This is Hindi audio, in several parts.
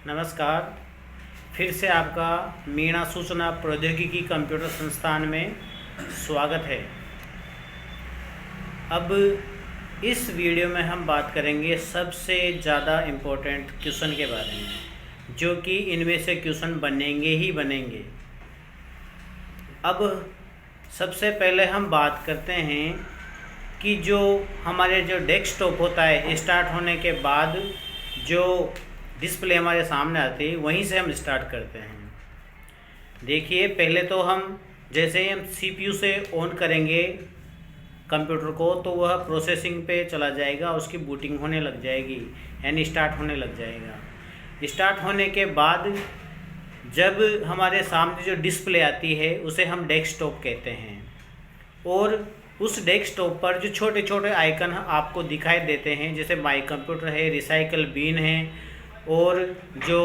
नमस्कार। फिर से आपका मीणा सूचना प्रौद्योगिकी कंप्यूटर संस्थान में स्वागत है। अब इस वीडियो में हम बात करेंगे सबसे ज़्यादा इम्पोर्टेंट क्वेश्चन के बारे में, जो कि इनमें से क्वेश्चन बनेंगे ही बनेंगे। अब सबसे पहले हम बात करते हैं कि जो हमारे जो डेस्कटॉप होता है, स्टार्ट होने के बाद जो डिस्प्ले हमारे सामने आती है वहीं से हम स्टार्ट करते हैं। देखिए, पहले तो हम जैसे हम सीपीयू से ऑन करेंगे कंप्यूटर को तो वह प्रोसेसिंग पे चला जाएगा, उसकी बूटिंग होने लग जाएगी, यानी स्टार्ट होने लग जाएगा। स्टार्ट होने के बाद जब हमारे सामने जो डिस्प्ले आती है उसे हम डेस्कटॉप कहते हैं, और उस डेस्कटॉप पर जो छोटे छोटे आइकन आपको दिखाई देते हैं, जैसे माई कंप्यूटर है, रिसाइकल बिन है, और जो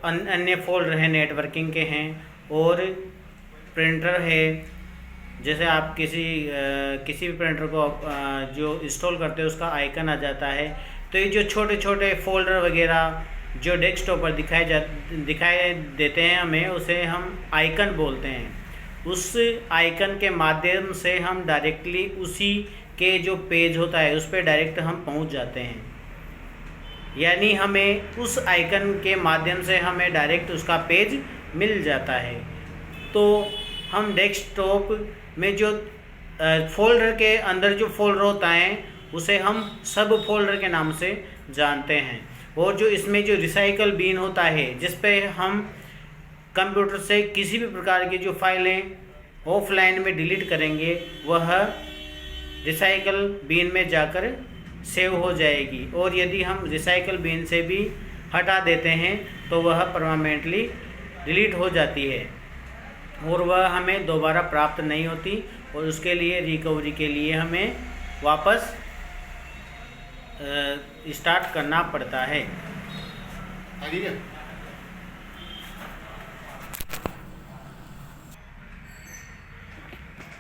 अन्य फोल्डर हैं नेटवर्किंग के हैं, और प्रिंटर है। जैसे आप किसी भी प्रिंटर को जो इंस्टॉल करते हैं उसका आइकन आ जाता है। तो ये जो छोटे छोटे फोल्डर वगैरह जो डेस्कटॉप पर दिखाई देते हैं हमें, उसे हम आइकन बोलते हैं। उस आइकन के माध्यम से हम डायरेक्टली उसी के जो पेज होता है उस पर डायरेक्ट हम पहुंच जाते हैं, यानी हमें उस आइकन के माध्यम से हमें डायरेक्ट उसका पेज मिल जाता है। तो हम डेस्कटॉप में जो फोल्डर के अंदर जो फोल्डर होता है उसे हम सब फोल्डर के नाम से जानते हैं। और जो इसमें जो रिसाइकल बिन होता है, जिस पे हम कंप्यूटर से किसी भी प्रकार की जो फाइलें ऑफलाइन में डिलीट करेंगे वह रिसाइकल बिन में जाकर सेव हो जाएगी, और यदि हम रिसाइकल बिन से भी हटा देते हैं तो वह परमानेंटली डिलीट हो जाती है और वह हमें दोबारा प्राप्त नहीं होती, और उसके लिए रिकवरी के लिए हमें वापस स्टार्ट करना पड़ता है।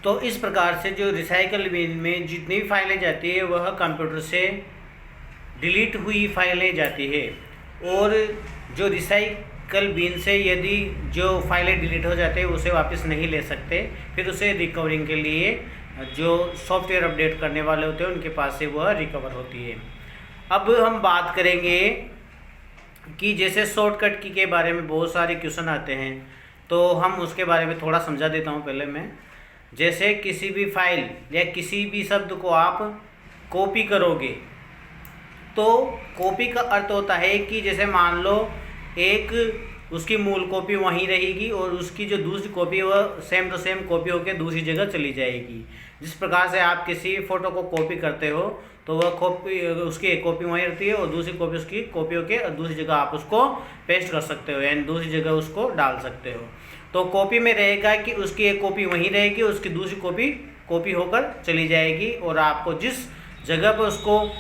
तो इस प्रकार से जो रिसाइकल बिन में जितनी भी फाइलें जाती है वह कंप्यूटर से डिलीट हुई फाइलें जाती है, और जो रिसाइकल बिन से यदि जो फाइलें डिलीट हो जाते हैं उसे वापस नहीं ले सकते, फिर उसे रिकवरिंग के लिए जो सॉफ्टवेयर अपडेट करने वाले होते हैं उनके पास से वह रिकवर होती है। अब हम बात करेंगे कि जैसे शॉर्टकट की के बारे में बहुत सारे क्वेश्चन आते हैं, तो हम उसके बारे में थोड़ा समझा देता हूँ पहले मैं। जैसे किसी भी फाइल या किसी भी शब्द को आप कॉपी करोगे, तो कॉपी का अर्थ होता है कि जैसे मान लो एक उसकी मूल कॉपी वहीं रहेगी और उसकी जो दूसरी कॉपी वह सेम टू सेम कॉपी होकर दूसरी जगह चली जाएगी। जिस प्रकार से आप किसी फ़ोटो को कॉपी करते हो तो वह कॉपी उसकी एक कॉपी वहीं रहती है और दूसरी कॉपी उसकी कॉपी होकर दूसरी जगह आप उसको पेस्ट कर सकते हो, यानी दूसरी जगह उसको डाल सकते हो। तो कॉपी में रहेगा कि उसकी एक कॉपी वहीं रहेगी, उसकी दूसरी कॉपी होकर चली जाएगी, और आपको जिस जगह पर उसको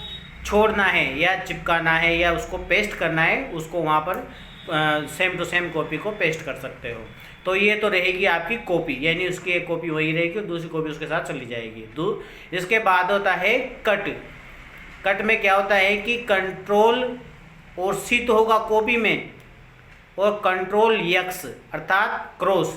छोड़ना है या चिपकाना है या उसको पेस्ट करना है उसको वहाँ पर सेम टू सेम कॉपी को पेस्ट कर सकते हो। तो ये तो रहेगी आपकी कॉपी, यानी उसकी एक कॉपी वहीं रहेगी और दूसरी कॉपी उसके साथ चली जाएगी। इसके बाद होता है कट। कट में क्या होता है कि कंट्रोल और सी तो होगा कॉपी में, और कंट्रोल यक्स अर्थात क्रॉस।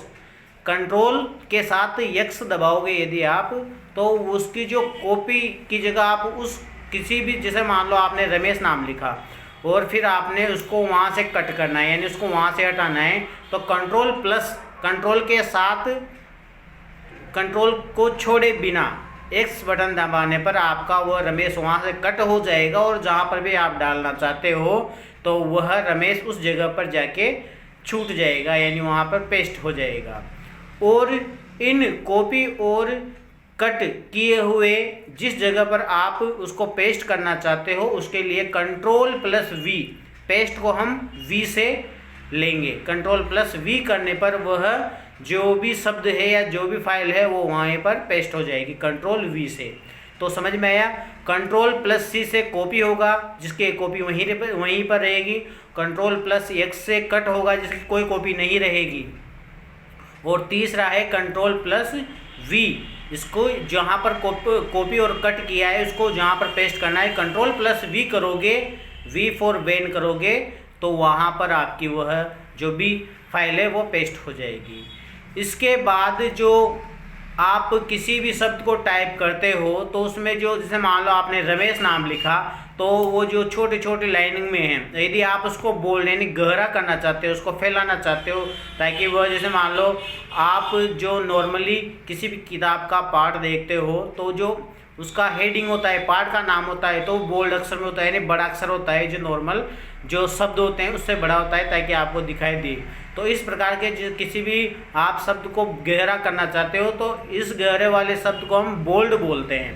कंट्रोल के साथ यक्स दबाओगे यदि आप, तो उसकी जो कॉपी की जगह आप उस किसी भी, जैसे मान लो आपने रमेश नाम लिखा और फिर आपने उसको वहाँ से कट करना है, यानी उसको वहाँ से हटाना है, तो कंट्रोल के साथ कंट्रोल को छोड़े बिना एक्स बटन दबाने पर आपका वह रमेश वहाँ से कट हो जाएगा, और जहाँ पर भी आप डालना चाहते हो तो वह रमेश उस जगह पर जाके छूट जाएगा, यानी वहाँ पर पेस्ट हो जाएगा। और इन कॉपी और कट किए हुए जिस जगह पर आप उसको पेस्ट करना चाहते हो उसके लिए कंट्रोल प्लस वी, पेस्ट को हम वी से लेंगे। कंट्रोल प्लस वी करने पर वह जो भी शब्द है या जो भी फाइल है वो वहाँ पर पेस्ट हो जाएगी कंट्रोल वी से। तो समझ में आया। कंट्रोल प्लस सी से कॉपी होगा जिसकी कॉपी वहीं पर रहेगी। कंट्रोल प्लस एक्स से कट होगा जिसकी कोई कॉपी नहीं रहेगी। और तीसरा है कंट्रोल प्लस वी, इसको जहाँ पर कॉपी और कट किया है उसको जहाँ पर पेस्ट करना है। कंट्रोल प्लस वी करोगे, वी फॉर वेन करोगे तो वहाँ पर आपकी वह जो भी फाइल है वो पेस्ट हो जाएगी। इसके बाद जो आप किसी भी शब्द को टाइप करते हो तो उसमें जो, जैसे मान लो आपने रमेश नाम लिखा, तो वो जो छोटे छोटे लाइनिंग में है, यदि आप उसको बोल्ड यानी गहरा करना चाहते हो, उसको फैलाना चाहते हो, ताकि वह, जैसे मान लो आप जो नॉर्मली किसी भी किताब का पार्ट देखते हो तो जो उसका हेडिंग होता है, पार्ट का नाम होता है, तो बोल्ड अक्षर में होता है यानी बड़ा अक्षर होता है, जो नॉर्मल जो शब्द होते हैं उससे बड़ा होता है ताकि आपको दिखाई दे। तो इस प्रकार के किसी भी आप शब्द को गहरा करना चाहते हो तो इस गहरे वाले शब्द को हम बोल्ड बोलते हैं,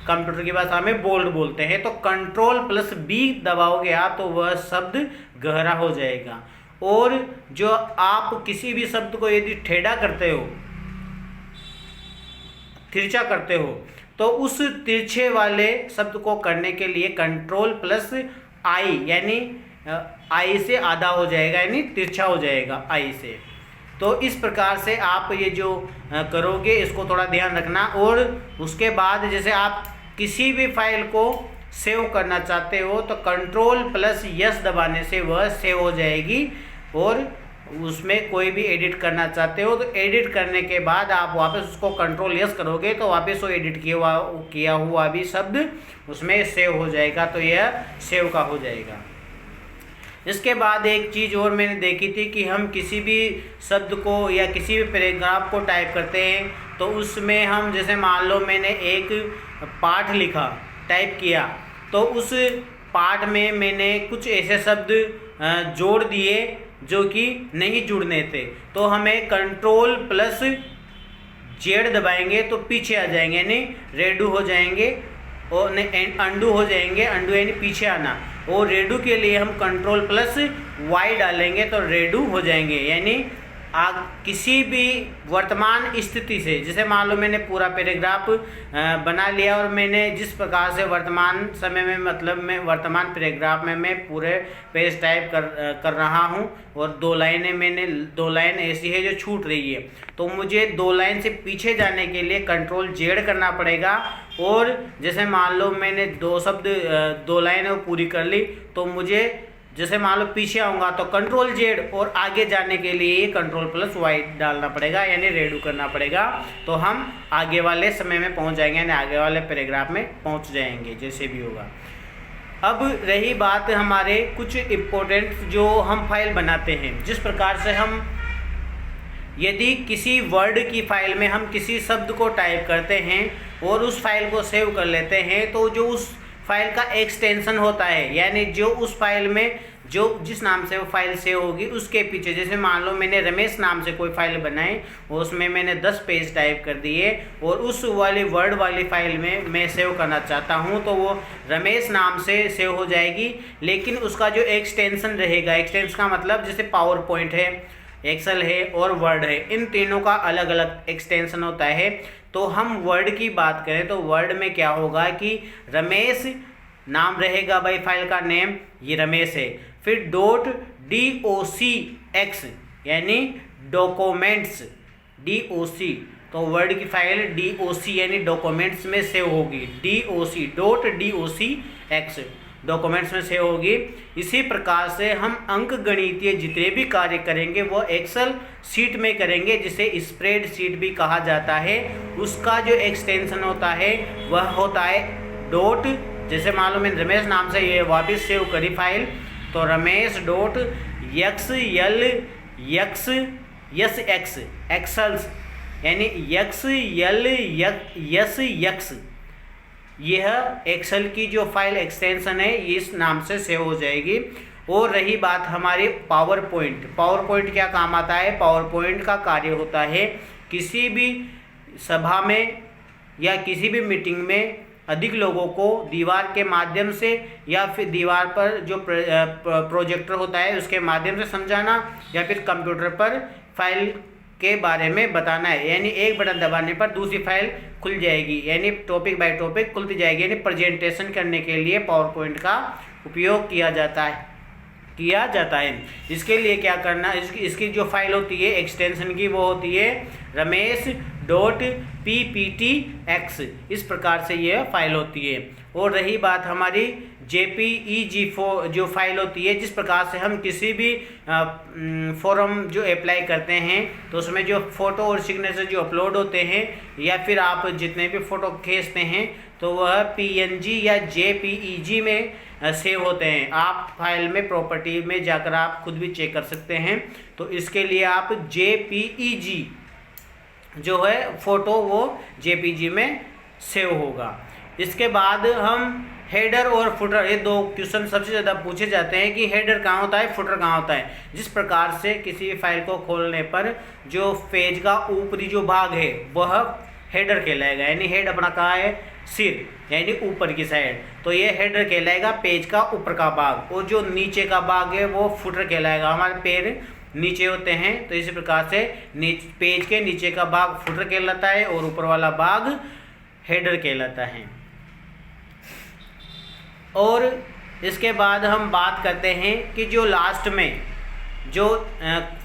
कंप्यूटर की भाषा में बोल्ड बोलते हैं। तो Ctrl+B दबाओगे आप तो वह शब्द गहरा हो जाएगा। और जो आप किसी भी शब्द को यदि टेढ़ा करते हो, तिरछा करते हो, तो उस तिरछे वाले शब्द को करने के लिए Ctrl+I यानी आई से आधा हो जाएगा, यानी तिरछा हो जाएगा आई से। तो इस प्रकार से आप ये जो करोगे इसको थोड़ा ध्यान रखना। और उसके बाद जैसे आप किसी भी फाइल को सेव करना चाहते हो तो Ctrl+S दबाने से वह सेव हो जाएगी। और उसमें कोई भी एडिट करना चाहते हो तो एडिट करने के बाद आप वापस उसको Ctrl+S करोगे तो वापस वो एडिट किया हुआ भी शब्द उसमें सेव हो जाएगा। तो यह सेव का हो जाएगा। इसके बाद एक चीज़ और मैंने देखी थी कि हम किसी भी शब्द को या किसी भी पैराग्राफ को टाइप करते हैं तो उसमें हम, जैसे मान लो मैंने एक पाठ लिखा, टाइप किया, तो उस पाठ में मैंने कुछ ऐसे शब्द जोड़ दिए जो कि नहीं जुड़ने थे, तो हमें Ctrl+Z दबाएंगे तो पीछे आ जाएंगे, यानी रेडू हो जाएंगे, और अंडू हो जाएंगे, अंडू यानी पीछे आना। और रेडू के लिए हम Ctrl+Y डालेंगे तो रेडू हो जाएंगे, यानी किसी भी वर्तमान स्थिति से, जैसे मान लो मैंने पूरा पैराग्राफ बना लिया और मैंने जिस प्रकार से वर्तमान समय में, मतलब मैं वर्तमान पैराग्राफ में मैं पूरे पेज टाइप कर रहा हूं और 2 लाइनें, मैंने 2 लाइन ऐसी है जो छूट रही है, तो मुझे 2 लाइन से पीछे जाने के लिए Ctrl+Z करना पड़ेगा। और जैसे मान लो मैंने 2 लाइनें पूरी कर ली, तो मुझे जैसे मान लो पीछे आऊँगा तो Ctrl+Z, और आगे जाने के लिए Ctrl+Y डालना पड़ेगा, यानी रेडू करना पड़ेगा। तो हम आगे वाले समय में पहुंच जाएंगे, यानी आगे वाले पैराग्राफ में पहुंच जाएंगे, जैसे भी होगा। अब रही बात हमारे कुछ इम्पोर्टेंट जो हम फाइल बनाते हैं, जिस प्रकार से हम यदि किसी वर्ड की फाइल में हम किसी शब्द को टाइप करते हैं और उस फाइल को सेव कर लेते हैं, तो जो उस फाइल का एक्सटेंशन होता है, यानी जो उस फाइल में जो जिस नाम से वो फाइल सेव होगी उसके पीछे, जैसे मान लो मैंने रमेश नाम से कोई फाइल बनाई, उसमें मैंने 10 पेज टाइप कर दिए और उस वाली वर्ड वाली फाइल में मैं सेव करना चाहता हूं, तो वो रमेश नाम से सेव हो जाएगी। लेकिन उसका जो एक्सटेंशन रहेगा, एक्सटेंशन का मतलब जैसे पावर पॉइंट है, एक्सेल है और वर्ड है, इन तीनों का अलग अलग एक्सटेंशन होता है। तो हम वर्ड की बात करें तो वर्ड में क्या होगा कि रमेश नाम रहेगा, भाई फाइल का नेम ये रमेश है, फिर .docx यानी डॉक्यूमेंट्स, DOC, तो वर्ड की फाइल DOC यानी डॉक्यूमेंट्स में सेव होगी, .docx डॉक्यूमेंट्स में सेव होगी। इसी प्रकार से हम अंक गणितीय जितने भी कार्य करेंगे वो एक्सेल शीट में करेंगे, जिसे स्प्रेड शीट भी कहा जाता है। उसका जो एक्सटेंशन होता है वह होता है डॉट, जैसे मान लो मैंने रमेश नाम से ये वापस सेव करी फाइल, तो रमेश.xlx एक्सल्स यानी XLSX, यह एक्सेल की जो फाइल एक्सटेंशन है इस नाम से सेव हो जाएगी। और रही बात हमारी पावर पॉइंट, पावर पॉइंट क्या काम आता है? पावर पॉइंट का कार्य होता है किसी भी सभा में या किसी भी मीटिंग में अधिक लोगों को दीवार के माध्यम से या फिर दीवार पर जो प्रोजेक्टर होता है उसके माध्यम से समझाना, या फिर कंप्यूटर पर फाइल के बारे में बताना है। यानी एक बटन दबाने पर दूसरी फाइल खुल जाएगी, यानी टॉपिक बाय टॉपिक खुलती जाएगी। यानी प्रेजेंटेशन करने के लिए पावर पॉइंट का उपयोग किया जाता है। इसके लिए क्या करना, इसकी जो फाइल होती है एक्सटेंशन की, वो होती है .pptx इस प्रकार से यह फाइल होती है। और रही बात हमारी JPEG जो फाइल होती है, जिस प्रकार से हम किसी भी फॉर्म जो अप्लाई करते हैं तो उसमें जो फ़ोटो और सिग्नेचर जो अपलोड होते हैं या फिर आप जितने भी फ़ोटो खींचते हैं तो वह PNG या JPEG में सेव होते हैं। आप फाइल में प्रॉपर्टी में जाकर आप खुद भी चेक कर सकते हैं। तो इसके लिए आप JPEG जो है फ़ोटो वो JPEG में सेव होगा। इसके बाद हम हेडर और फुटर, ये दो क्वेश्चन सबसे ज़्यादा पूछे जाते हैं कि हेडर कहाँ होता है, फुटर कहाँ होता है। जिस प्रकार से किसी भी फाइल को खोलने पर जो पेज का ऊपरी जो भाग है वह हेडर कहलाएगा, यानी हेड अपना कहाँ है, सिर, यानी ऊपर की साइड, तो ये हेडर कहलाएगा पेज का ऊपर का भाग। और जो नीचे का भाग है वो फुटर कहलाएगा। हमारे पैर नीचे होते हैं तो इसी प्रकार से पेज के नीचे का भाग फुटर कहलाता है और ऊपर वाला भाग हेडर कहलाता है। और इसके बाद हम बात करते हैं कि जो लास्ट में जो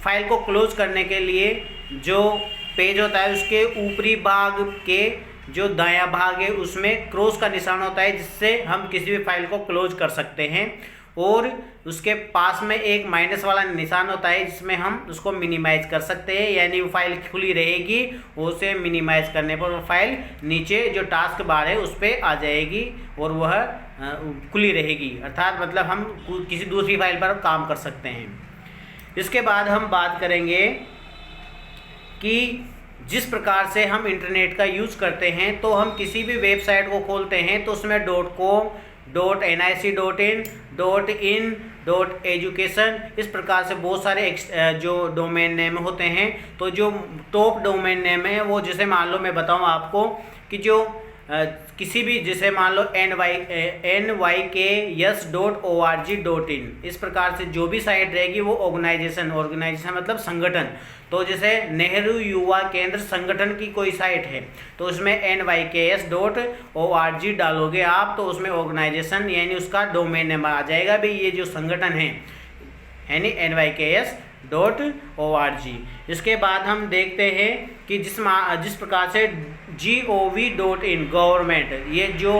फाइल को क्लोज करने के लिए जो पेज होता है उसके ऊपरी भाग के जो दायां भाग है उसमें क्रॉस का निशान होता है, जिससे हम किसी भी फाइल को क्लोज कर सकते हैं। और उसके पास में एक माइनस वाला निशान होता है जिसमें हम उसको मिनिमाइज कर सकते हैं, यानी वो फाइल खुली रहेगी, उसे मिनिमाइज करने पर वो फाइल नीचे जो टास्क बार है उस पर आ जाएगी और वह खुली रहेगी, अर्थात मतलब हम किसी दूसरी फाइल पर काम कर सकते हैं। इसके बाद हम बात करेंगे कि जिस प्रकार से हम इंटरनेट का यूज़ करते हैं तो हम किसी भी वेबसाइट को खोलते हैं तो उसमें .com, .nic.in, .in, .education इस प्रकार से बहुत सारे जो डोमेन नेम होते हैं। तो जो टॉप डोमेन नेम है वो, जैसे मान लो मैं बताऊं आपको कि जो किसी भी, जैसे मान लो nykes.org.in इस प्रकार से जो भी साइट रहेगी वो ऑर्गेनाइजेशन मतलब संगठन। तो जैसे नेहरू युवा केंद्र संगठन की कोई साइट है तो उसमें nykes.org डालोगे आप तो उसमें ऑर्गेनाइजेशन यानी उसका डोमेन नेम आ जाएगा भाई ये जो संगठन है, यानी nykes.org। इसके बाद हम देखते हैं कि जिस प्रकार से gov.in गवर्नमेंट, ये जो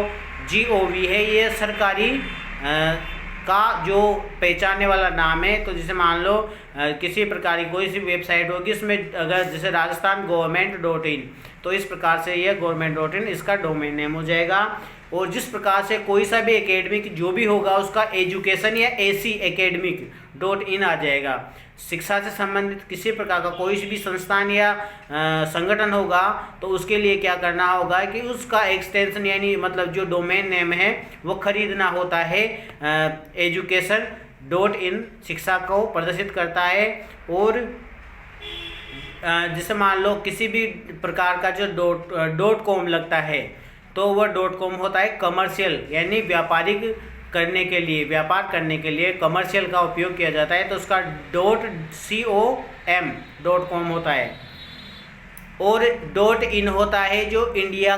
gov है ये सरकारी का जो पहचानने वाला नाम है। तो जैसे मान लो किसी प्रकार की कोई सी वेबसाइट होगी इसमें अगर जैसे राजस्थान गवर्नमेंट.in तो इस प्रकार से यह गवर्नमेंट.in इसका डोमेन नेम हो जाएगा। और जिस प्रकार से कोई सा भी एकेडमिक जो भी होगा उसका एजुकेशन या AC academic.in आ जाएगा। शिक्षा से संबंधित किसी प्रकार का कोई भी संस्थान या संगठन होगा तो उसके लिए क्या करना होगा कि उसका एक्सटेंशन यानी मतलब जो डोमेन नेम है वो खरीदना होता है। education.in शिक्षा को प्रदर्शित करता है। और जैसे मान लो किसी भी प्रकार का जो .com लगता है तो वह .com होता है कमर्शियल, यानी व्यापारिक करने के लिए, व्यापार करने के लिए कमर्शियल का उपयोग किया जाता है तो उसका .com होता है। और .in होता है जो इंडिया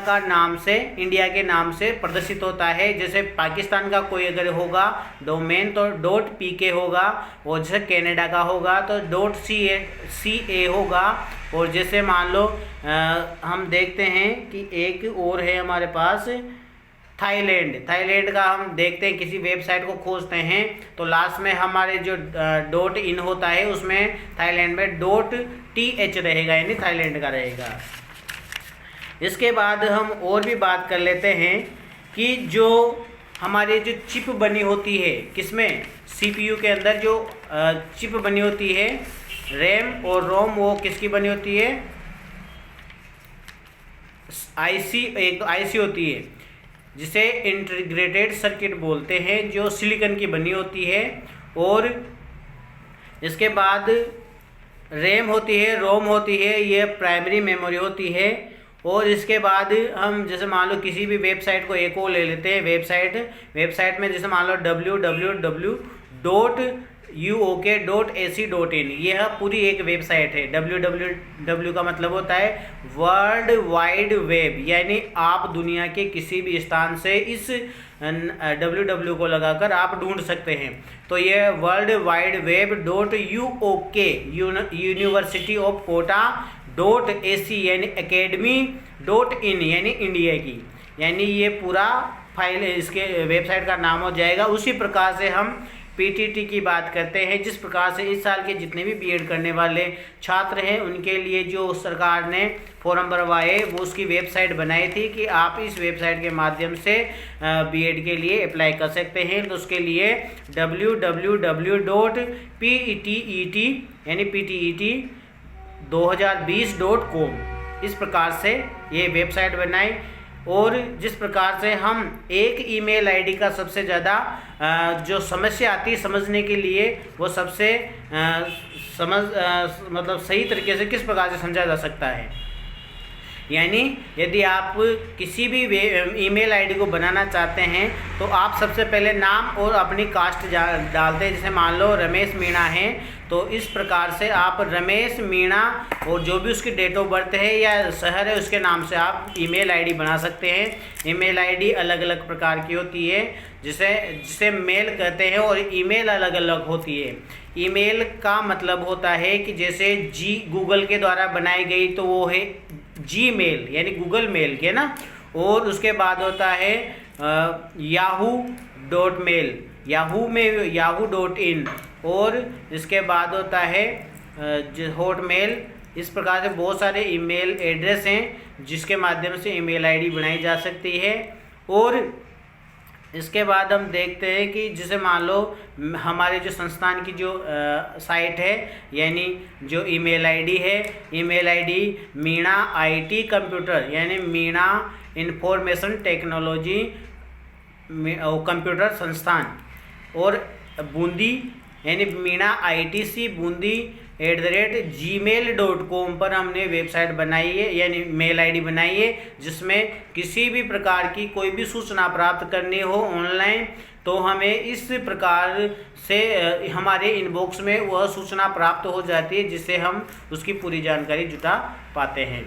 के नाम से प्रदर्शित होता है। जैसे पाकिस्तान का कोई अगर होगा डोमेन तो .pk होगा, और जैसे कनाडा का होगा तो .ca होगा। और जैसे मान लो हम देखते हैं कि एक और है हमारे पास थाईलैंड का हम देखते हैं किसी वेबसाइट को खोजते हैं तो लास्ट में हमारे जो .in होता है उसमें थाईलैंड में .th रहेगा, यानी थाईलैंड का रहेगा। इसके बाद हम और भी बात कर लेते हैं कि जो हमारी जो चिप बनी होती है किसमें, CPU के अंदर जो चिप बनी होती है रैम और रोम, वो किसकी बनी होती है, एक IC होती है जिसे इंटीग्रेटेड सर्किट बोलते हैं, जो सिलिकॉन की बनी होती है। और इसके बाद रैम होती है, रोम होती है, ये प्राइमरी मेमोरी होती है। और इसके बाद हम जैसे मान लो किसी भी वेबसाइट को एक और ले लेते हैं, वेबसाइट में जैसे मान लो www.uok.ac.in यह पूरी एक वेबसाइट है। www का मतलब होता है वर्ल्ड वाइड वेब, यानी आप दुनिया के किसी भी स्थान से इस www को लगाकर आप ढूंढ सकते हैं। तो ये world wide web .uok university of Kota .ac यानी academy.in यानी इंडिया की, यानी ये पूरा फाइल इसके वेबसाइट का नाम हो जाएगा। उसी प्रकार से हम पीटीटी की बात करते हैं। जिस प्रकार से इस साल के जितने भी बीएड करने वाले छात्र हैं उनके लिए जो सरकार ने फॉर्म भरवाए वो उसकी वेबसाइट बनाई थी कि आप इस वेबसाइट के माध्यम से बीएड के लिए अप्लाई कर सकते हैं। तो उसके लिए www.petet यानी PTET2020.com इस प्रकार से ये वेबसाइट बनाई। और जिस प्रकार से हम एक ईमेल आईडी का सबसे ज़्यादा जो समस्या आती है समझने के लिए वो सबसे मतलब सही तरीके से किस प्रकार से समझा जा सकता है, यानी यदि आप किसी भी ईमेल आईडी को बनाना चाहते हैं तो आप सबसे पहले नाम और अपनी कास्ट डालते हैं। जैसे मान लो रमेश मीणा है तो इस प्रकार से आप रमेश मीणा और जो भी उसकी डेट ऑफ बर्थ है या शहर है उसके नाम से आप ईमेल आईडी बना सकते हैं। ईमेल आईडी अलग अलग प्रकार की होती है जिसे मेल कहते हैं और ईमेल अलग अलग होती है। ईमेल का मतलब होता है कि जैसे गूगल के द्वारा बनाई गई तो वो है जीमेल यानी गूगल मेल के ना, और उसके बाद होता है yahoo.mail याहू में yahoo.in और इसके बाद होता है हॉटमेल। इस प्रकार से बहुत सारे ईमेल एड्रेस हैं जिसके माध्यम से ईमेल आईडी बनाई जा सकती है। और इसके बाद हम देखते हैं कि जैसे मान लो हमारे जो संस्थान की जो साइट है यानी जो ईमेल आईडी है, email ID Meena IT computer यानी मीणा इंफॉर्मेशन टेक्नोलॉजी कंप्यूटर संस्थान, और बूंदी यानी मीणा ITC बूंदी @gmail.com पर हमने वेबसाइट बनाई है यानी मेल आईडी बनाई है, जिसमें किसी भी प्रकार की कोई भी सूचना प्राप्त करनी हो ऑनलाइन तो हमें इस प्रकार से हमारे इनबॉक्स में वह सूचना प्राप्त हो जाती है जिससे हम उसकी पूरी जानकारी जुटा पाते हैं।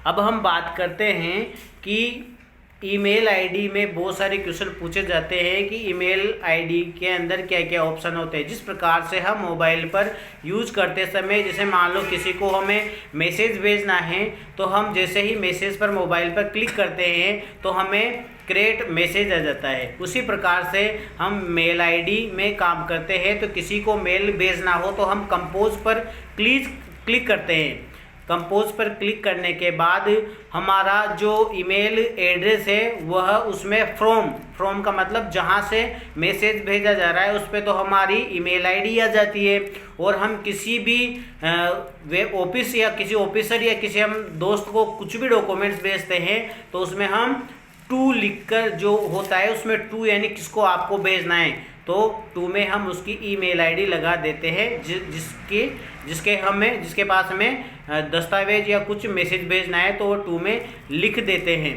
अब हम बात करते हैं कि ईमेल आईडी में बहुत सारे क्वेश्चन पूछे जाते हैं कि ईमेल आईडी के अंदर क्या क्या ऑप्शन होते हैं। जिस प्रकार से हम मोबाइल पर यूज़ करते समय जैसे मान लो किसी को हमें मैसेज भेजना है तो हम जैसे ही मैसेज पर मोबाइल पर क्लिक करते हैं तो हमें क्रिएट मैसेज आ जाता है। उसी प्रकार से हम मेल आईडी में काम करते हैं तो किसी को मेल भेजना हो तो हम कंपोज पर क्लिक करते हैं। कंपोज पर क्लिक करने के बाद हमारा जो ईमेल एड्रेस है वह उसमें फ्रॉम का मतलब जहां से मैसेज भेजा जा रहा है उस पर तो हमारी ईमेल आईडी आ जाती है। और हम किसी भी वे ऑफिस या किसी ऑफिसर या किसी हम दोस्त को कुछ भी डॉक्यूमेंट्स भेजते हैं तो उसमें हम टू लिखकर जो होता है उसमें टू यानी किसको आपको भेजना है तो टू में हम उसकी ईमेल आईडी लगा देते हैं जिसके पास हमें दस्तावेज या कुछ मैसेज भेजना है तो वो टू में लिख देते हैं।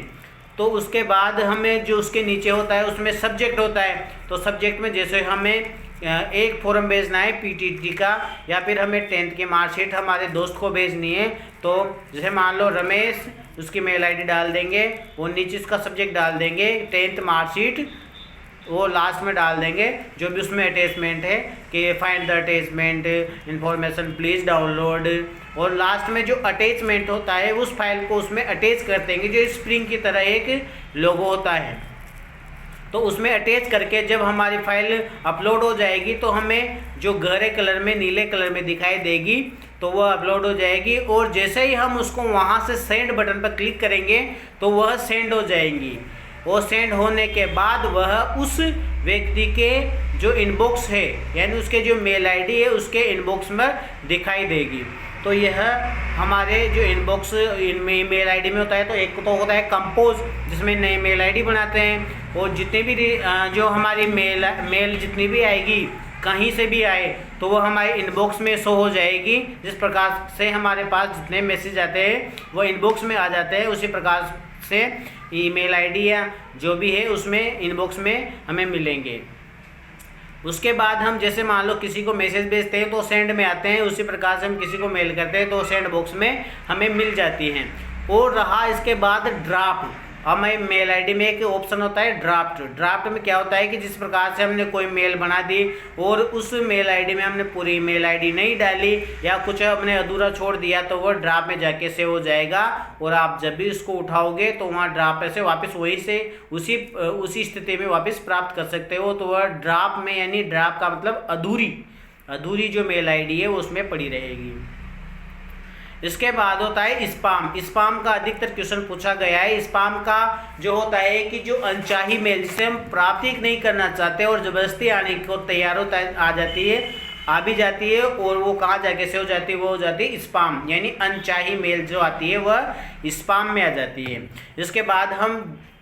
तो उसके बाद हमें जो उसके नीचे होता है उसमें सब्जेक्ट होता है तो सब्जेक्ट में जैसे हमें एक फॉर्म भेजना है पीटीटी का या फिर हमें 10th की मार्कशीट हमारे दोस्त को भेजनी है तो जैसे मान लो रमेश उसकी मेल आईडी डाल देंगे, वो नीचे उसका सब्जेक्ट डाल देंगे 10th मार्कशीट, वो लास्ट में डाल देंगे जो भी उसमें अटैचमेंट है कि find the attachment information please download, और लास्ट में जो अटैचमेंट होता है उस फाइल को उसमें अटैच कर देंगे जो स्प्रिंग की तरह एक लोगो होता है। तो उसमें अटैच करके जब हमारी फाइल अपलोड हो जाएगी तो हमें जो गहरे कलर में नीले कलर में दिखाई देगी तो वह अपलोड हो जाएगी। और जैसे ही हम उसको वहाँ से सेंड बटन पर क्लिक करेंगे तो वह सेंड हो जाएंगी। वो सेंड होने के बाद वह उस व्यक्ति के जो इनबॉक्स है यानी उसके जो मेल आईडी है उसके इनबॉक्स में दिखाई देगी। तो यह हमारे जो इनबॉक्स इनमें ईमेल आईडी में होता है तो एक तो होता है कंपोज जिसमें नई मेल आईडी बनाते हैं और जितने भी जो हमारी मेल जितनी भी आएगी कहीं से भी आए तो वो हमारे इनबॉक्स में शो हो जाएगी। जिस प्रकार से हमारे पास जितने मैसेज आते हैं वो इनबॉक्स में आ जाते हैं उसी प्रकार से ईमेल आईडी या जो भी है उसमें इनबॉक्स में हमें मिलेंगे। उसके बाद हम जैसे मान लो किसी को मैसेज भेजते हैं तो सेंड में आते हैं, उसी प्रकार से हम किसी को मेल करते हैं तो सेंड बॉक्स में हमें मिल जाती हैं। और रहा इसके बाद अब मैं मेल आईडी में एक ऑप्शन होता है ड्राफ्ट। ड्राफ्ट में क्या होता है कि जिस प्रकार से हमने कोई मेल बना दी और उस मेल आईडी में हमने पूरी मेल आईडी नहीं डाली या कुछ हमने अधूरा छोड़ दिया तो वह ड्राफ्ट में जाके सेव हो जाएगा और आप जब भी इसको उठाओगे तो वहाँ ड्राफ्ट से वापस वही से उसी स्थिति में वापस प्राप्त कर सकते हो। तो वह ड्राफ्ट में, यानी ड्राफ्ट का मतलब अधूरी जो मेल आईडी है वो उसमें पड़ी रहेगी। इसके बाद होता है स्पाम। स्पाम का अधिकतर क्वेश्चन पूछा गया है। स्पाम का जो होता है कि जो अनचाही मेल जिसे हम प्राप्ति नहीं करना चाहते और ज़बरदस्ती आने को तैयार होता है, आ भी जाती है और वो कहाँ जाके से हो जाती है, वो हो जाती है स्पाम, यानी अनचाही मेल जो आती है वह स्पाम में आ जाती है। इसके बाद हम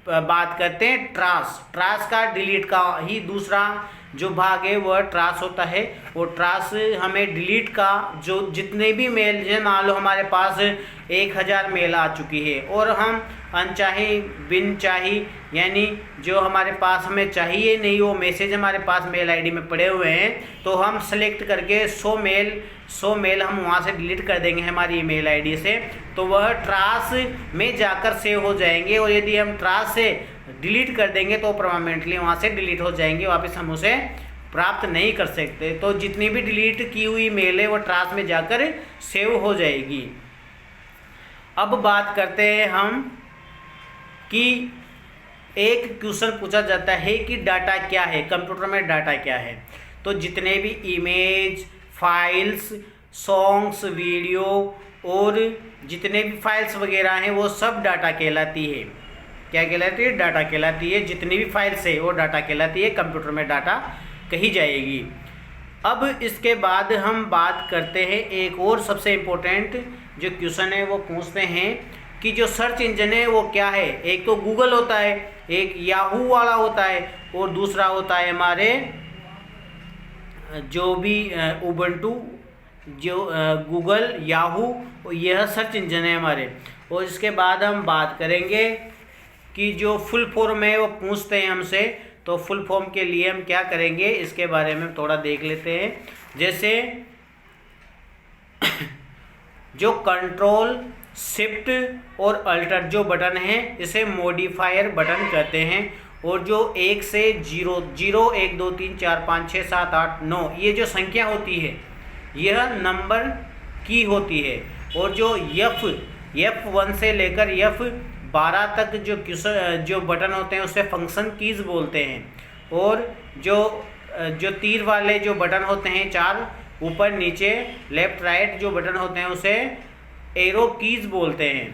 बात करते हैं ट्रास। ट्रास का डिलीट का ही दूसरा जो भाग है वह ट्रास होता है। और ट्रास हमें डिलीट का जो जितने भी मेल, जैसे मान लो हमारे पास 1000 मेल आ चुकी है और हम अनचाही बिन चाही, यानी जो हमारे पास हमें चाहिए नहीं वो मैसेज हमारे पास मेल आईडी में पड़े हुए हैं, तो हम सेलेक्ट करके 100 मेल हम वहाँ से डिलीट कर देंगे हमारी ईमेल आईडी से, तो वह ट्रास में जाकर सेव हो जाएंगे। और यदि हम ट्रास से डिलीट कर देंगे तो परमानेंटली वहाँ से डिलीट हो जाएंगे, वापस हम उसे प्राप्त नहीं कर सकते। तो जितनी भी डिलीट की हुई मेल है वो ट्रास में जाकर सेव हो जाएगी। अब बात करते हैं हम कि एक क्वेश्चन पूछा जाता है कि डाटा क्या है, कंप्यूटर में डाटा क्या है। तो जितने भी इमेज, फाइल्स, सॉन्ग्स, वीडियो और जितने भी फाइल्स वगैरह हैं वो सब डाटा कहलाती है। क्या कहलाती है? डाटा कहलाती है। जितनी भी फाइल्स है वो डाटा कहलाती है, कंप्यूटर में डाटा कही जाएगी। अब इसके बाद हम बात करते हैं एक और सबसे इम्पोर्टेंट जो क्वेश्चन है वो पूछते हैं कि जो सर्च इंजन है वो क्या है। एक तो गूगल होता है, एक याहू वाला होता है और दूसरा होता है हमारे जो भी उबंटू, जो गूगल, याहू, यह सर्च इंजन है हमारे। और इसके बाद हम बात करेंगे कि जो फुल फॉर्म है वो पूछते हैं हमसे, तो फुल फॉर्म के लिए हम क्या करेंगे इसके बारे में थोड़ा देख लेते हैं। जैसे जो कंट्रोल, शिफ्ट और अल्टर जो बटन है इसे मॉडिफायर बटन कहते हैं। और जो 1 से 0 1 2 3 4 5 6 7 8 9 ये जो संख्या होती है यह नंबर की होती है। और जो F1 से लेकर F12 तक जो बटन होते हैं उसे फंक्शन कीज़ बोलते हैं। और जो तीर वाले जो बटन होते हैं 4 ऊपर नीचे लेफ्ट राइट जो बटन होते हैं उसे एरो कीज़ बोलते हैं।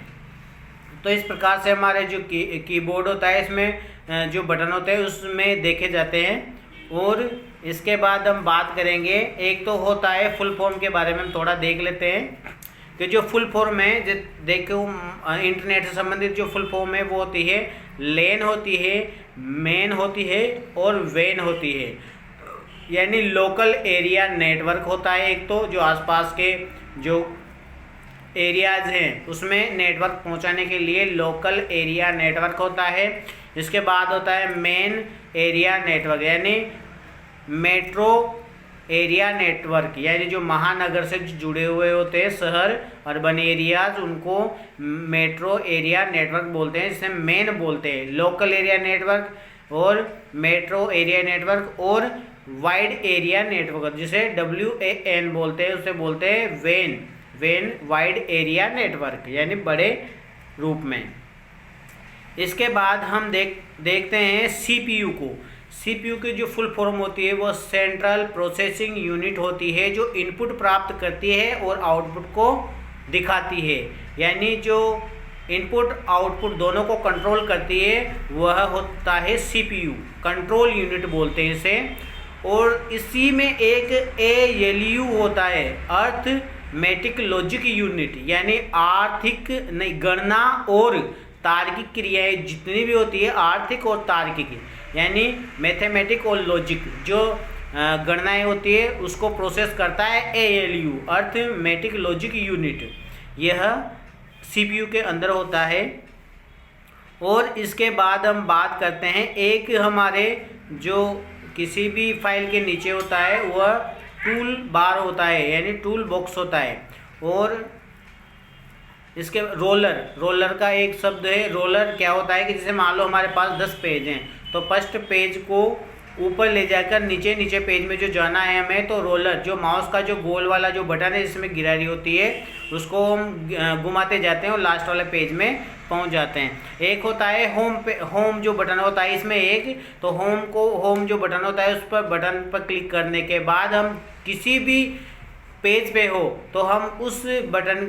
तो इस प्रकार से हमारे जो कीबोर्ड होता है इसमें जो बटन होते हैं उसमें देखे जाते हैं। और इसके बाद हम बात करेंगे, एक तो होता है फुल फॉर्म के बारे में हम थोड़ा देख लेते हैं कि जो फुल फॉर्म है, देखो इंटरनेट से संबंधित जो फुल फॉर्म है वो होती है लेन होती है, मेन होती है और वेन होती है। यानी लोकल एरिया नेटवर्क होता है एक तो, जो आसपास के जो एरियाज़ हैं उसमें नेटवर्क पहुंचाने के लिए लोकल एरिया नेटवर्क होता है। इसके बाद होता है मेन एरिया नेटवर्क, यानी मेट्रो एरिया नेटवर्क, यानी जो महानगर से जुड़े हुए होते हैं शहर, अर्बन एरियाज, उनको मेट्रो एरिया नेटवर्क बोलते हैं, जिसे मेन बोलते हैं। लोकल एरिया नेटवर्क और मेट्रो एरिया नेटवर्क और वाइड एरिया नेटवर्क जिसे WAN बोलते हैं, उसे बोलते हैं वेन वाइड एरिया नेटवर्क, यानी बड़े रूप में। इसके बाद हम देखते हैं CPU को। CPU की जो फुल फॉर्म होती है वो सेंट्रल प्रोसेसिंग यूनिट होती है, जो इनपुट प्राप्त करती है और आउटपुट को दिखाती है। यानी जो इनपुट आउटपुट दोनों को कंट्रोल करती है वह होता है CPU, कंट्रोल यूनिट बोलते हैं इसे। और इसी में एक ALU होता है, अर्थमेटिक लॉजिक यूनिट, यानी आर्थिक गणना और तार्किक क्रियाएं जितनी भी होती है आर्थिक और तार्किक, यानी मैथमेटिक और लॉजिक जो गणनाएं होती है उसको प्रोसेस करता है ALU, अर्थमेटिक लॉजिक यूनिट, यह CPU के अंदर होता है। और इसके बाद हम बात करते हैं, एक हमारे जो किसी भी फाइल के नीचे होता है वह टूल बार होता है, यानी टूल बॉक्स होता है। और इसके रोलर का एक शब्द है। रोलर क्या होता है कि जैसे मान लो हमारे पास 10 पेज हैं, तो फर्स्ट पेज को ऊपर ले जाकर नीचे पेज में जो जाना है हमें, तो रोलर जो माउस का जो गोल वाला जो बटन है जिसमें गिरारी होती है उसको हम घुमाते जाते हैं और लास्ट वाले पेज में पहुंच जाते हैं। एक होता है होम जो बटन होता है इसमें एक, तो होम जो बटन होता है उस पर बटन पर क्लिक करने के बाद हम किसी भी पेज पे हो तो हम उस बटन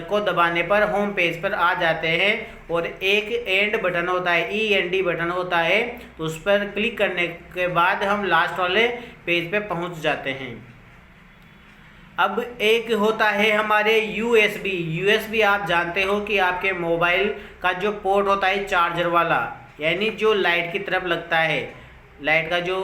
को दबाने पर होम पेज पर आ जाते हैं। और एक एंड बटन होता है, END बटन होता है, तो उस पर क्लिक करने के बाद हम लास्ट वाले पेज पे पहुंच जाते हैं। अब एक होता है हमारे USB आप जानते हो कि आपके मोबाइल का जो पोर्ट होता है चार्जर वाला, यानी जो लाइट की तरफ लगता है, लाइट का जो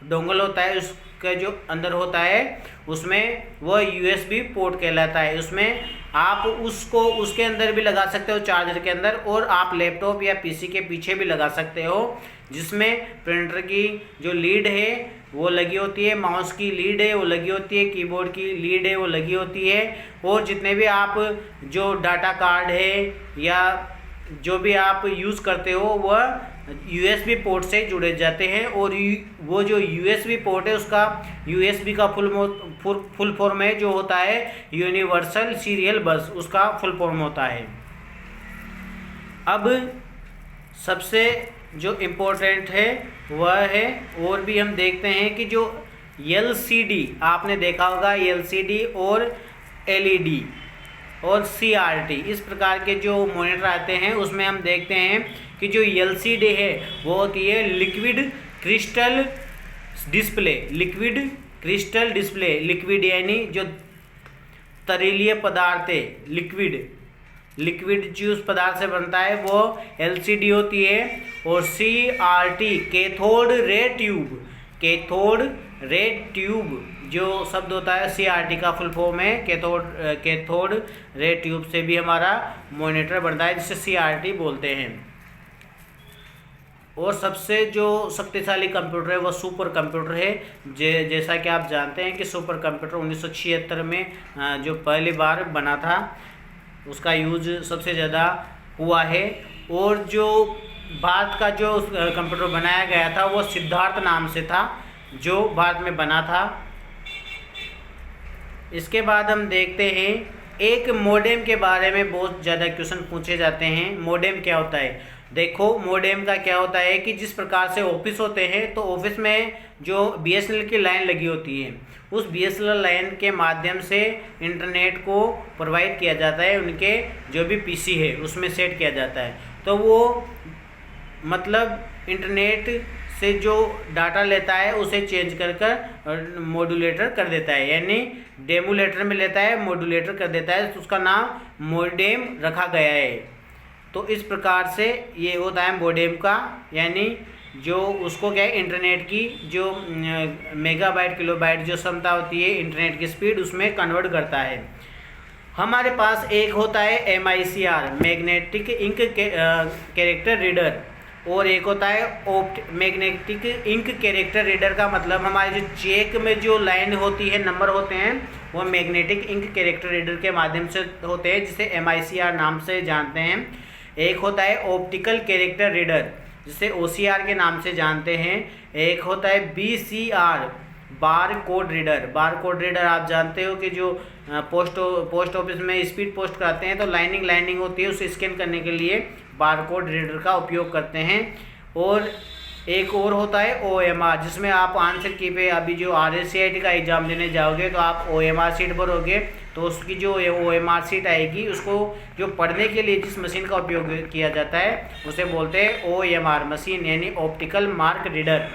डोंगल होता है उसका जो अंदर होता है उसमें वह USB पोर्ट कहलाता है। उसमें आप उसको उसके अंदर भी लगा सकते हो चार्जर के अंदर, और आप लैपटॉप या PC के पीछे भी लगा सकते हो, जिसमें प्रिंटर की जो लीड है वो लगी होती है, माउस की लीड है वो लगी होती है, कीबोर्ड की लीड है वो लगी होती है, और जितने भी आप जो डाटा कार्ड है या जो भी आप यूज़ करते हो वह USB पोर्ट से जुड़े जाते हैं। और वो जो USB पोर्ट है उसका USB का फुल फॉर्म है जो होता है यूनिवर्सल सीरियल बस, उसका फुल फॉर्म होता है। अब सबसे जो इम्पोर्टेंट है वह है, और भी हम देखते हैं कि जो LCD आपने देखा होगा, LCD और LED और CRT इस प्रकार के जो मॉनिटर आते हैं उसमें हम देखते हैं कि जो LCD है वो होती है लिक्विड क्रिस्टल डिस्प्ले। लिक्विड यानी जो तरीलीय पदार्थ है, लिक्विड जो उस पदार्थ से बनता है वो LCD होती है। और CRT कैथोड रे ट्यूब जो शब्द होता है CRT का फुल फॉर्म है कैथोड रे ट्यूब से भी हमारा मॉनिटर बनता है, जिसे CRT बोलते हैं। और सबसे जो शक्तिशाली कंप्यूटर है वो सुपर कंप्यूटर है। जैसा कि आप जानते हैं कि सुपर कंप्यूटर 1976 में जो पहली बार बना था उसका यूज सबसे ज़्यादा हुआ है। और जो भारत का जो कंप्यूटर बनाया गया था वो सिद्धार्थ नाम से था, जो भारत में बना था। इसके बाद हम देखते हैं एक मॉडेम के बारे में बहुत ज़्यादा क्वेश्चन पूछे जाते हैं। मॉडेम क्या होता है? देखो मॉडेम का क्या होता है कि जिस प्रकार से ऑफिस होते हैं, तो ऑफिस में जो BSNL की लाइन लगी होती है उस BSNL लाइन के माध्यम से इंटरनेट को प्रोवाइड किया जाता है, उनके जो भी PC है उसमें सेट किया जाता है। तो वो मतलब इंटरनेट से जो डाटा लेता है उसे चेंज कर मॉड्यूलेटर कर देता है, यानी डेमोलेटर में लेता है मॉड्यूलेटर कर देता है, तो उसका नाम मॉडेम रखा गया है। तो इस प्रकार से ये होता है मॉडेम का, यानी जो उसको क्या है इंटरनेट की जो मेगाबाइट किलोबाइट जो क्षमता होती है इंटरनेट की स्पीड उसमें कन्वर्ट करता है। हमारे पास एक होता है MICR magnetic ink character reader, और एक होता है मैग्नेटिक इंक कैरेक्टर रीडर का मतलब हमारे जो चेक में जो लाइन होती है नंबर होते हैं वो मैग्नेटिक इंक कैरेक्टर रीडर के माध्यम से होते हैं, जिसे MICR नाम से जानते हैं। एक होता है ऑप्टिकल कैरेक्टर रीडर जिसे OCR के नाम से जानते हैं। एक होता है BCR बार कोड रीडर आप जानते हो कि जो पोस्ट ऑफिस में स्पीड पोस्ट कराते हैं तो लाइनिंग होती है, उसे स्कैन करने के लिए बारकोड रीडर का उपयोग करते हैं। और एक और होता है OMR, जिसमें आप आंसर की पे अभी जो RSCIT का एग्ज़ाम देने जाओगे तो आप OMR सीट भरोगे, तो उसकी जो OMR सीट आएगी उसको जो पढ़ने के लिए जिस मशीन का उपयोग किया जाता है उसे बोलते हैं OMR मशीन, यानी ऑप्टिकल मार्क रीडर,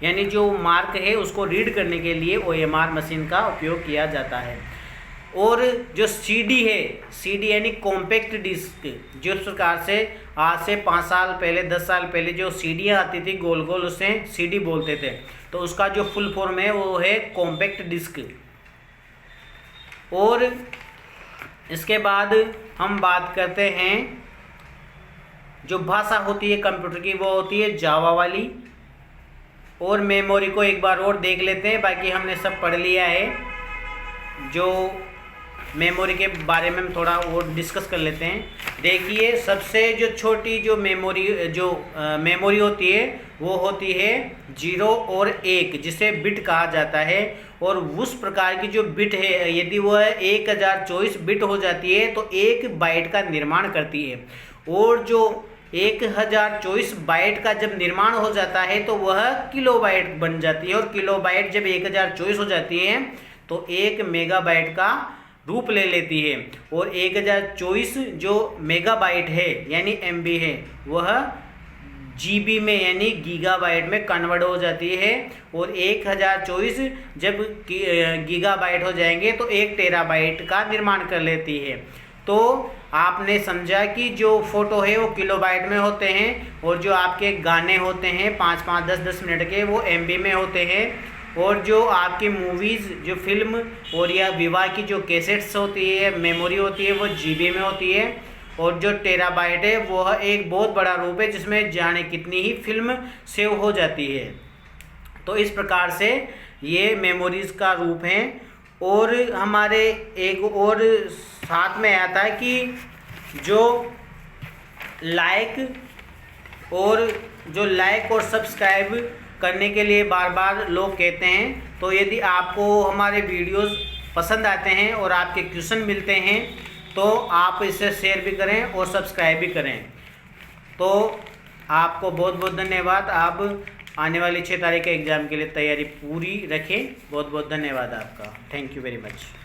यानी जो मार्क है उसको रीड करने के लिए OMR मशीन का उपयोग किया जाता है। और जो CD है, CD यानी कॉम्पैक्ट डिस्क, जिस प्रकार से आज से 5 साल पहले 10 साल पहले जो सीडियाँ आती थी गोल गोल उसे CD बोलते थे, तो उसका जो फुल फॉर्म है वो है कॉम्पैक्ट डिस्क। और इसके बाद हम बात करते हैं जो भाषा होती है कंप्यूटर की वो होती है जावा वाली। और मेमोरी को एक बार और देख लेते हैं, बाकी हमने सब पढ़ लिया है। जो मेमोरी के बारे में हम थोड़ा और डिस्कस कर लेते हैं। देखिए, सबसे जो छोटी जो मेमोरी होती है वो होती है 0 और 1, जिसे बिट कहा जाता है। और उस प्रकार की जो बिट है, यदि वह 1024 बिट हो जाती है तो 1 बाइट का निर्माण करती है। और जो 1024 बाइट का जब निर्माण हो जाता है तो वह किलोबाइट बन जाती है। और किलोबाइट जब 1024 हो जाती है तो 1 मेगाबाइट का रूप ले लेती है। और 1024 जो मेगाबाइट है यानी MB है, वह GB में यानी गीगाबाइट में कन्वर्ट हो जाती है। और 1024 जब गीगाबाइट हो जाएंगे तो 1 टेराबाइट का निर्माण कर लेती है। तो आपने समझा कि जो फोटो है वो किलोबाइट में होते हैं, और जो आपके गाने होते हैं 5-5, 10-10 मिनट के, वो MB में होते हैं। और जो आपकी मूवीज़, जो फिल्म और या विवाह की जो कैसेट्स होती है, मेमोरी होती है, वो GB में होती है। और जो टेराबाइट है वह एक बहुत बड़ा रूप है जिसमें जाने कितनी ही फिल्म सेव हो जाती है। तो इस प्रकार से ये मेमोरीज़ का रूप है। और हमारे एक और साथ में आता है कि जो लाइक और सब्सक्राइब करने के लिए बार बार लोग कहते हैं। तो यदि आपको हमारे वीडियोस पसंद आते हैं और आपके क्वेश्चन मिलते हैं तो आप इसे शेयर भी करें और सब्सक्राइब भी करें। तो आपको बहुत बहुत धन्यवाद। आप आने वाली 6 तारीख के एग्ज़ाम के लिए तैयारी पूरी रखें। बहुत बहुत धन्यवाद आपका। Thank you very much.